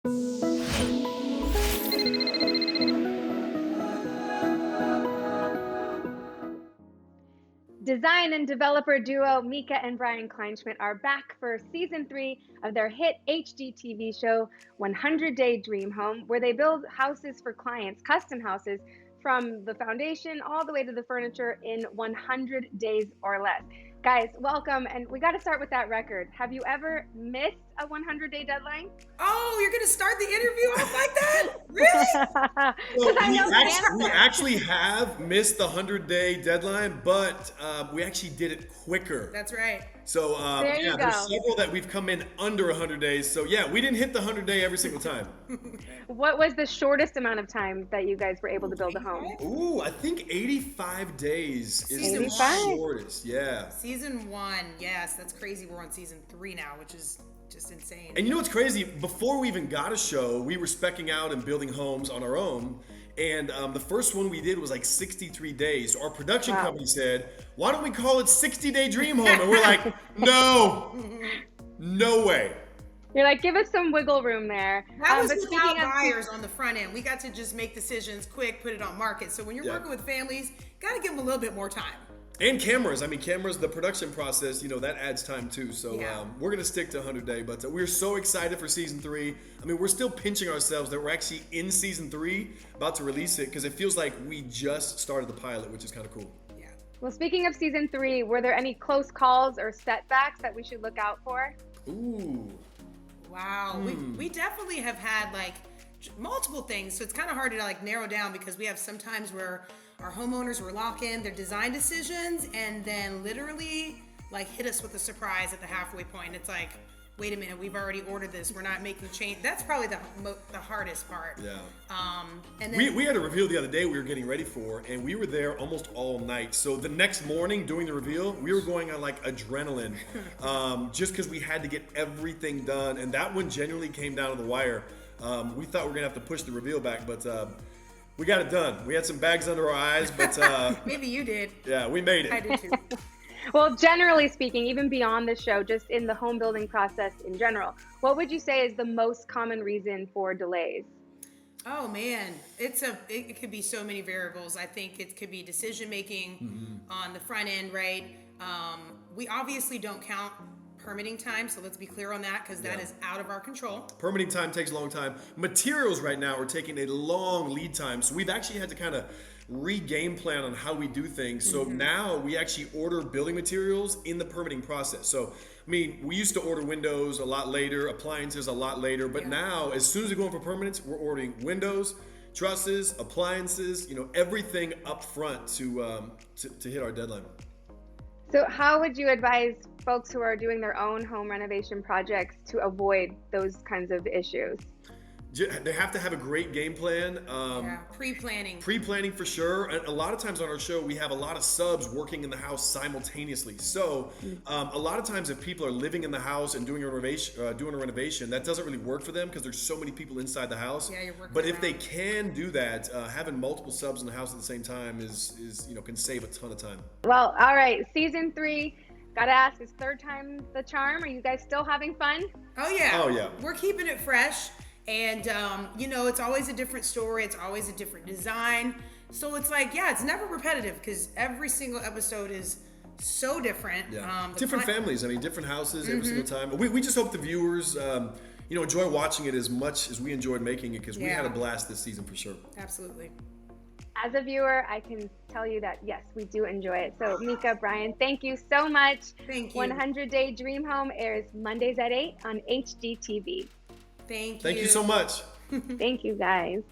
Design and developer duo Mika and Brian Kleinschmidt are back for season 3 of their hit HGTV show 100 Day Dream Home, where they build houses for clients, custom houses, from the foundation all the way to the furniture in 100 days or less. Guys, welcome, and we got to start with that record. Have you ever missed a 100-day deadline? Oh, you're going to start the interview off like that? Really? Well, we actually have missed the 100-day deadline, but we actually did it quicker. That's right. There So you go. there's several that we've come in under 100 days. So yeah, we didn't hit the 100-day every single time. What was the shortest amount of time that you guys were able to build a home? Ooh, I think 85 days is the 85? shortest. Yeah. Season 1, yes, that's crazy. We're on season 3 now, which is just insane. And you know what's crazy? Before we even got a show, we were speccing out and building homes on our own. And the first one we did was like 63 days. So our production company said, why don't we call it 60-Day Dream Home? And we're like, no way. You're like, give us some wiggle room there. That was but without speaking of buyers on the front end. We got to just make decisions quick, put it on market. So when you're working with families, got to give them a little bit more time. And cameras. I mean, cameras, the production process, that adds time too. So Yeah. we're going to stick to 100 day, but we're so excited for season 3. I mean, we're still pinching ourselves that we're actually in season 3, about to release it, because it feels like we just started the pilot, which is kind of cool. Yeah. Well, speaking of season 3, were there any close calls or setbacks that we should look out for? Ooh. Wow. We definitely have had like multiple things. So it's kind of hard to like narrow down, because we have sometimes where our homeowners will lock in their design decisions and then literally like hit us with a surprise at the halfway point. It's like, wait a minute, we've already ordered this. We're not making change. That's probably the hardest part. Yeah. And then We had a reveal the other day we were getting ready for, and we were there almost all night. So the next morning doing the reveal, we were going on like adrenaline, just because we had to get everything done. And that one genuinely came down to the wire. We thought we were gonna have to push the reveal back, but we got it done. We had some bags under our eyes, but maybe you did. yeah, we made it. I did too. Well, generally speaking, even beyond the show, just in the home building process in general, what would you say is the most common reason for delays? Oh man, it could be so many variables. I think it could be decision making on the front end, right? We obviously don't count permitting time, so let's be clear on that, because that is out of our control. Permitting time takes a long time. Materials right now are taking a long lead time, so we've actually had to kind of re-game plan on how we do things. So now we actually order building materials in the permitting process. So, I mean, we used to order windows a lot later, appliances a lot later, but now as soon as we go in for permits, we're ordering windows, trusses, appliances, everything up front to hit our deadline. So how would you advise folks who are doing their own home renovation projects to avoid those kinds of issues? They have to have a great game plan. Pre-planning. Pre-planning for sure. And a lot of times on our show, we have a lot of subs working in the house simultaneously. So a lot of times if people are living in the house and doing a renovation, that doesn't really work for them because there's so many people inside the house. Yeah, you're working But if around. they can do that, having multiple subs in the house at the same time is can save a ton of time. Well, all right, season 3, gotta ask, is third time the charm? Are you guys still having fun? Oh yeah. Oh, yeah. We're keeping it fresh. And, it's always a different story. It's always a different design. So it's like, it's never repetitive, because every single episode is so different. Yeah. Different families. I mean, different houses every single time. We just hope the viewers, enjoy watching it as much as we enjoyed making it, because we had a blast this season for sure. Absolutely. As a viewer, I can tell you that, yes, we do enjoy it. So Mika, Brian, thank you so much. Thank you. 100 Day Dream Home airs Mondays at 8 on HGTV. Thank you. Thank you so much. Thank you, guys.